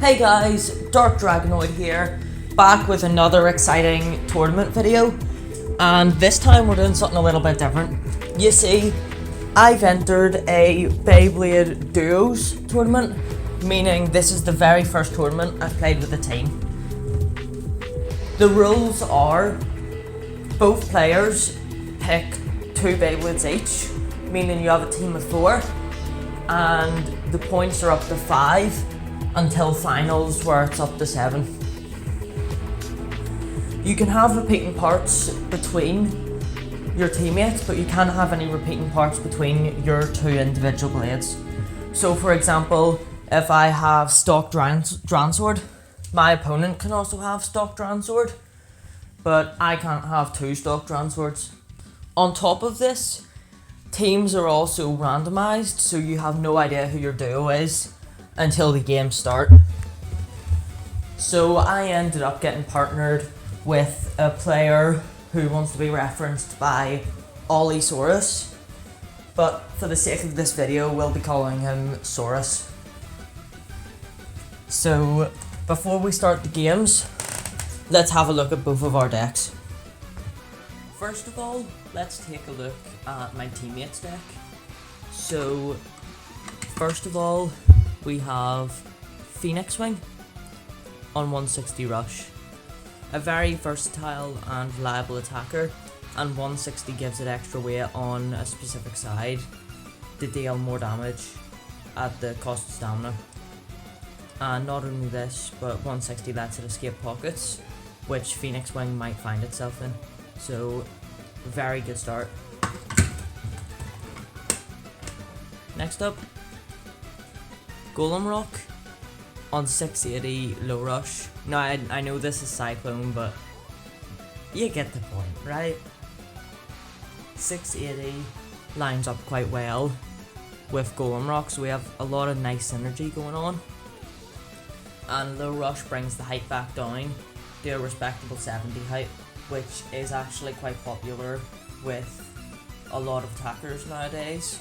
Hey guys, Dark Dragonoid here, back with another exciting tournament video, and this time we're doing something a little bit different. You see, I've entered a Beyblade Duos tournament, meaning this is the very first tournament I've played with a team. The rules are, both players pick 2 Beyblades each, meaning you have a team of 4, and the points are up to 5, until finals where it's up to 7. You can have repeating parts between your teammates, but you can't have any repeating parts between your 2 individual blades. So for example, if I have stock Dransword, my opponent can also have stock Dransword, but I can't have 2 stock Dranswords. On top of this, teams are also randomized, so you have no idea who your duo is until the game start. So I ended up getting partnered with a player who wants to be referenced by Ollie Saurus, but for the sake of this video we'll be calling him Saurus. So before we start the games, let's have a look at both of our decks. First of all, let's take a look at my teammate's deck. So first of all, we have Phoenix Wing on 160 Rush, a very versatile and reliable attacker, and 160 gives it extra weight on a specific side to deal more damage at the cost of stamina. And not only this, but 160 lets it escape pockets, which Phoenix Wing might find itself in, so very good start. Next up, Golem Rock on 680 Low Rush. Now I know this is Cyclone, but you get the point, right? 680 lines up quite well with Golem Rock, so we have a lot of nice synergy going on. And Low Rush brings the height back down to a respectable 70 height, which is actually quite popular with a lot of attackers nowadays,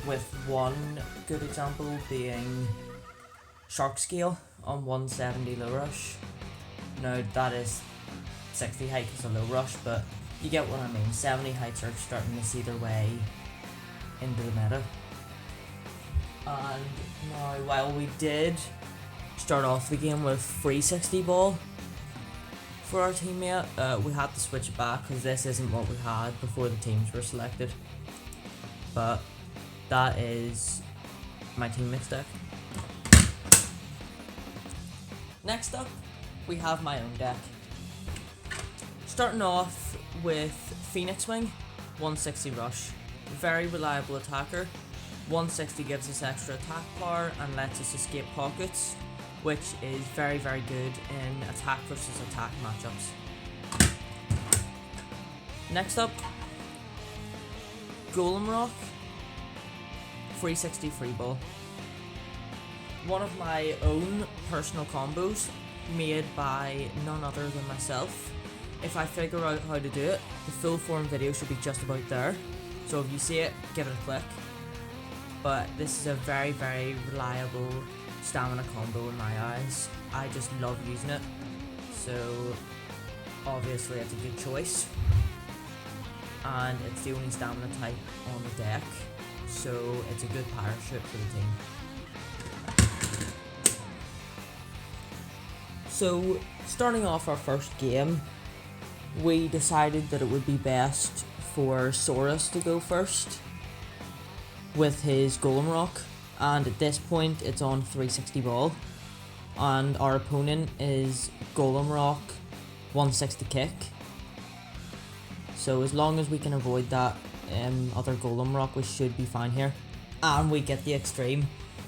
with one good example being Shark Scale on 170 Low Rush. Now that is 60 height is a low rush, but you get what I mean. 70 heights are starting to see their way into the meta. And now, while we did start off the game with 360 ball for our teammate, we had to switch it back because this isn't what we had before the teams were selected. But that is my teammate's deck. Next up, we have my own deck. Starting off with Phoenix Wing, 160 Rush. Very reliable attacker. 160 gives us extra attack power and lets us escape pockets, which is very good in attack versus attack matchups. Next up, Golem Rock, 360 Free Ball. One of my own personal combos made by none other than myself. If I figure out how to do it, the full form video should be just about there. So if you see it, give it a click. But this is a very reliable stamina combo in my eyes. I just love using it. So obviously it's a good choice. And it's the only stamina type on the deck. So it's a good parachute for the team. So, starting off our first game, we decided that it would be best for Saurus to go first with his Golem Rock, and at this point it's on 360 ball, and our opponent is Golem Rock 160 kick. So as long as we can avoid that other Golem Rock, we should be fine here, and we get the extreme.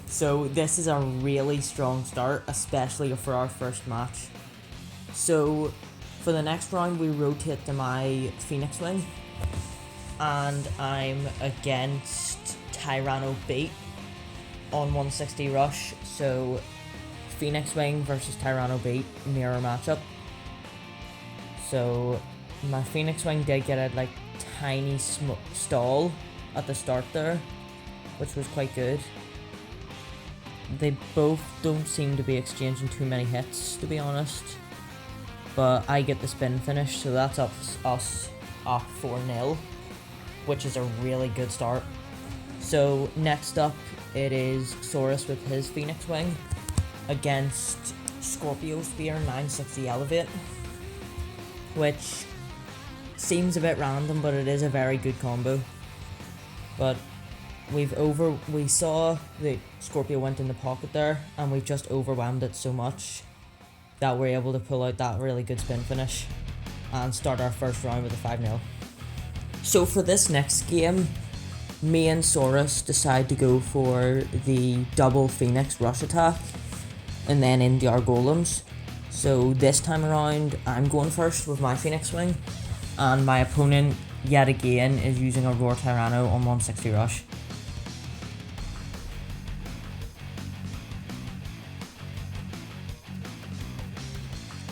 So this is a really strong start, especially for our first match. So for the next round we rotate to my Phoenix Wing, and I'm against Tyranno Beat on 160 Rush. So Phoenix Wing versus Tyranno Beat, mirror matchup. So my Phoenix Wing did get a tiny stall at the start there, which was quite good. They both don't seem to be exchanging too many hits, to be honest. But I get the spin finish, so that's us up 4-0, which is a really good start. So next up, it is Saurus with his Phoenix Wing against Scorpio Spear 960 Elevate, which seems a bit random, but it is a very good combo. But we saw the Scorpio went in the pocket there, and we've just overwhelmed it so much that we're able to pull out that really good spin finish and start our first round with a 5-0. So for this next game, me and Saurus decide to go for the double Phoenix rush attack and then into our golems. So this time around, I'm going first with my Phoenix Wing, and my opponent yet again is using a Roar Tyranno on 160 rush.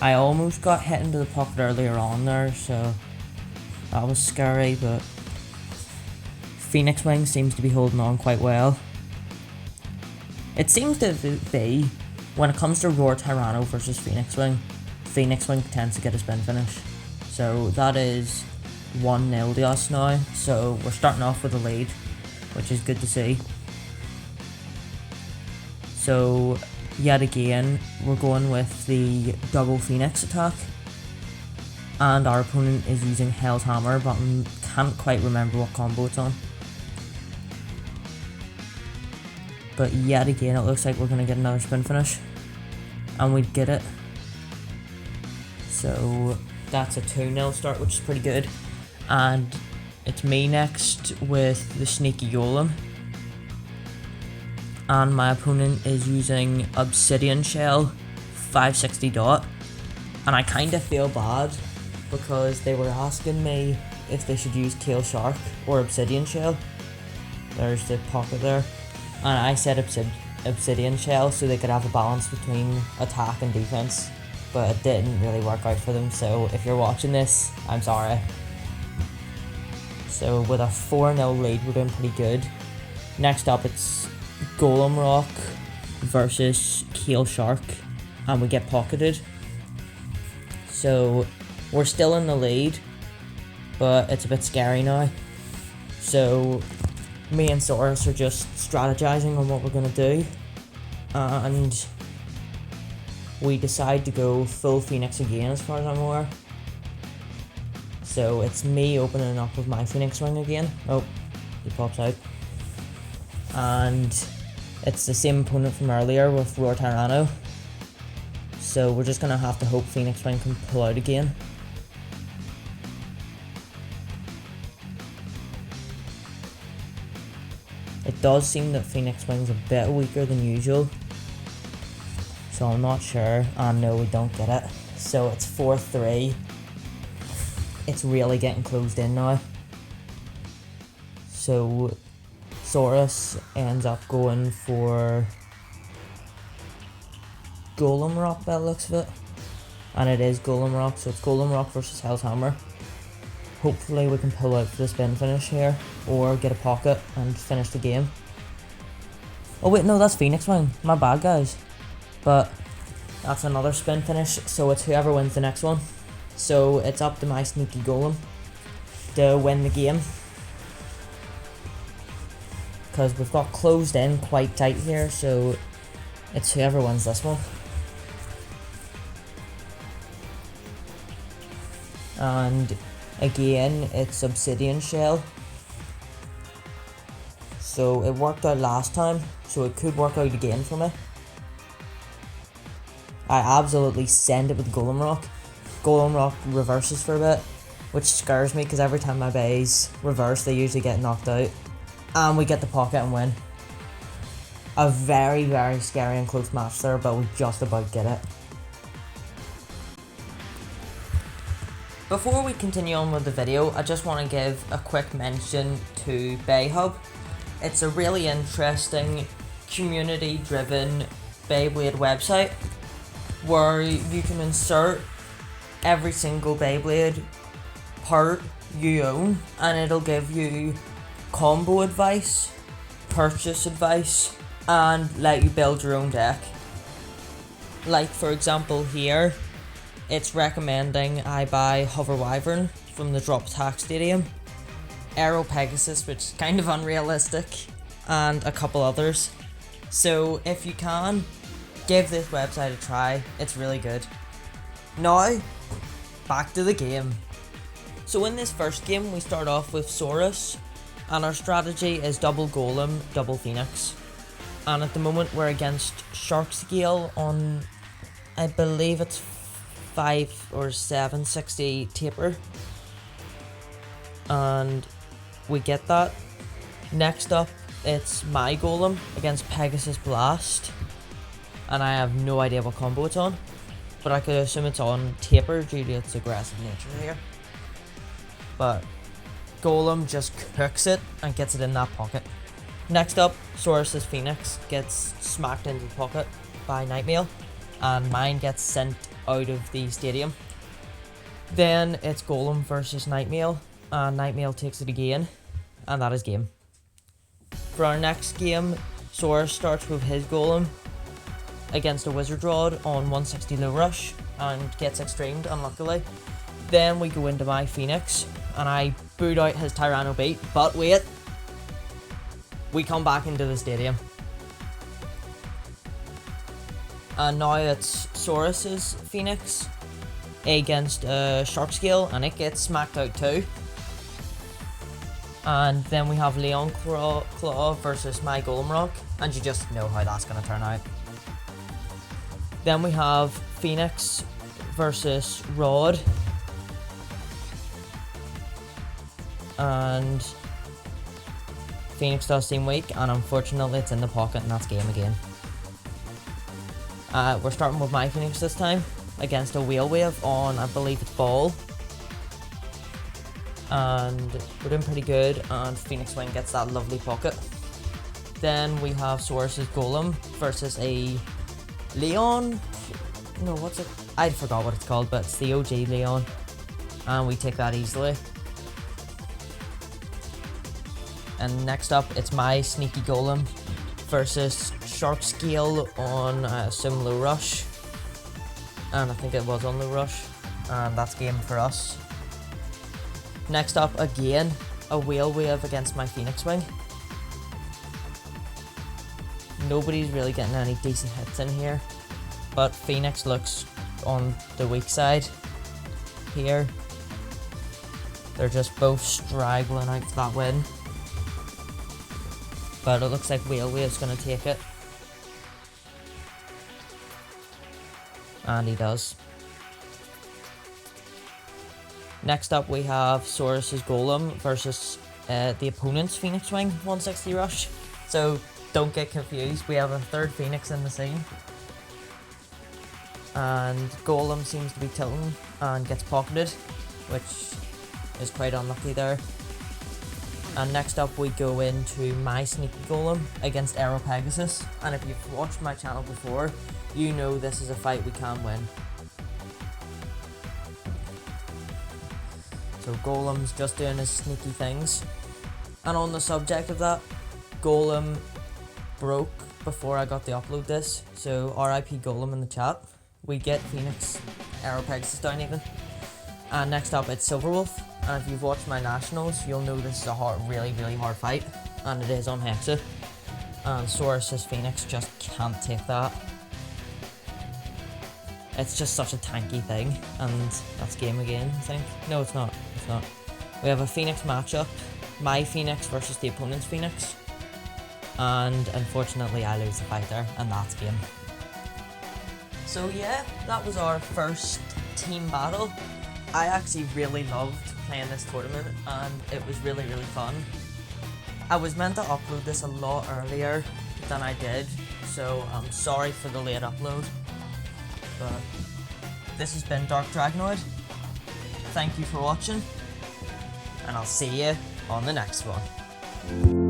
I almost got hit into the pocket earlier on there, so that was scary, but Phoenix Wing seems to be holding on quite well. It seems to be, when it comes to Roar Tyranno versus Phoenix Wing tends to get a spin finish. So that is 1-0 to us now, so we're starting off with a lead, which is good to see. So yet again, we're going with the double Phoenix attack, and our opponent is using Hell's Hammer, but I can't quite remember what combo it's on. But yet again, it looks like we're going to get another spin finish, and we get it. So that's a 2-0 start, which is pretty good. And it's me next with the Sneaky Golem, and my opponent is using Obsidian Shell 560 dot, and I kind of feel bad because they were asking me if they should use Kale Shark or Obsidian Shell. There's the pocket there, and I said Obsidian Shell so they could have a balance between attack and defense, but it didn't really work out for them, so if you're watching this, I'm sorry. So with a 4-0 lead, we're doing pretty good. Next up, it's Golem Rock versus Kale Shark, and we get pocketed. So we're still in the lead, but it's a bit scary now. So me and Saurus are just strategizing on what we're going to do, and we decide to go full Phoenix again as far as I'm aware. So it's me opening up with my Phoenix Wing again. Oh, he pops out. And it's the same opponent from earlier with Roar Tyranno. So we're just going to have to hope Phoenix Wing can pull out again. It does seem that Phoenix Wing's a bit weaker than usual, so I'm not sure. And no, we don't get it. So it's 4-3. It's really getting closed in now. So Saurus ends up going for Golem Rock by the looks of it. And it is Golem Rock, so it's Golem Rock versus Hell's Hammer. Hopefully we can pull out for the spin finish here, or get a pocket and finish the game. Oh wait, no, that's Phoenix Wing. My bad, guys. But that's another spin finish, so it's whoever wins the next one. So it's up to my Sneaky Golem to win the game, because we've got closed in quite tight here, so it's whoever wins this one. And again, it's Obsidian Shell. So it worked out last time, so it could work out again for me. I absolutely send it with Golem Rock. Golem Rock reverses for a bit, which scares me because every time my bays reverse, they usually get knocked out. And we get the pocket and win. A very, very scary and close match there, but we just about get it. Before we continue on with the video, I just want to give a quick mention to BayHub. It's a really interesting, community-driven Beyblade website where you can insert every single Beyblade part you own, and it'll give you combo advice, purchase advice, and let you build your own deck. Like for example here, it's recommending I buy Hover Wyvern from the Drop Attack Stadium, Aero Pegasus, which is kind of unrealistic, and a couple others. So if you can, give this website a try, it's really good. Now, back to the game. So in this first game we start off with Saurus, and our strategy is double Golem, double Phoenix. And at the moment we're against Shark Scale on, I believe it's 5 or 760 taper. And we get that. Next up, it's my Golem against Pegasus Blast. And I have no idea what combo it's on, but I could assume it's on taper due to its aggressive nature here. But Golem just cooks it and gets it in that pocket. Next up, Saurus' Phoenix gets smacked into the pocket by Nightmail, and mine gets sent out of the stadium. Then it's Golem versus Nightmail, and Nightmail takes it again, and that is game. For our next game, Saurus starts with his Golem against a Wizard Rod on 160 low rush and gets extremed, unluckily. Then we go into my Phoenix and I boot out his Tyranno Beat, but wait, we come back into the stadium. And now it's Saurus' Phoenix against Shark Scale, and it gets smacked out too. And then we have Leon Claw versus my Golem Rock, and you just know how that's going to turn out. Then we have Phoenix versus Rod, and Phoenix does seem weak, and unfortunately it's in the pocket, and that's game again. We're starting with my Phoenix this time against a Whale Wave on, I believe it's Ball, and we're doing pretty good, and Phoenix Wing gets that lovely pocket. Then we have Saurus' Golem versus a Leon, no, what's it? I forgot what it's called, but it's the OG Leon, and we take that easily. And next up, it's my Sneaky Golem versus Shark Scale on Sim Low Rush, and I think it was on Low Rush, and that's game for us. Next up, again, a Whale Wave against my Phoenix Wing. Nobody's really getting any decent hits in here, but Phoenix looks on the weak side here. They're just both straggling out that win, but it looks like Whale Wave's going to take it, and he does. Next up we have Saurus' Golem versus the opponent's Phoenix Wing 160 rush. So don't get confused, we have a third Phoenix in the scene. And Golem seems to be tilting and gets pocketed, which is quite unlucky there. And next up we go into my Sneaky Golem against Aero Pegasus. And if you've watched my channel before, you know this is a fight we can win. So Golem's just doing his sneaky things. And on the subject of that, Golem broke before I got to upload this, so RIP Golem in the chat. We get Phoenix, Aero Pegasus down even. And next up it's Silverwolf, and if you've watched my nationals, you'll know this is a really hard fight, and it is on Hexa. And Saurus' Phoenix just can't take that. It's just such a tanky thing, and that's game again, I think. No, it's not. It's not. We have a Phoenix matchup, my Phoenix versus the opponent's Phoenix, and unfortunately I lose the fight there, and that's game. So yeah, that was our first team battle. I actually really loved playing this tournament, and it was really fun. I was meant to upload this a lot earlier than I did, so I'm sorry for the late upload. But this has been Dark Dragonoid. Thank you for watching, and I'll see you on the next one.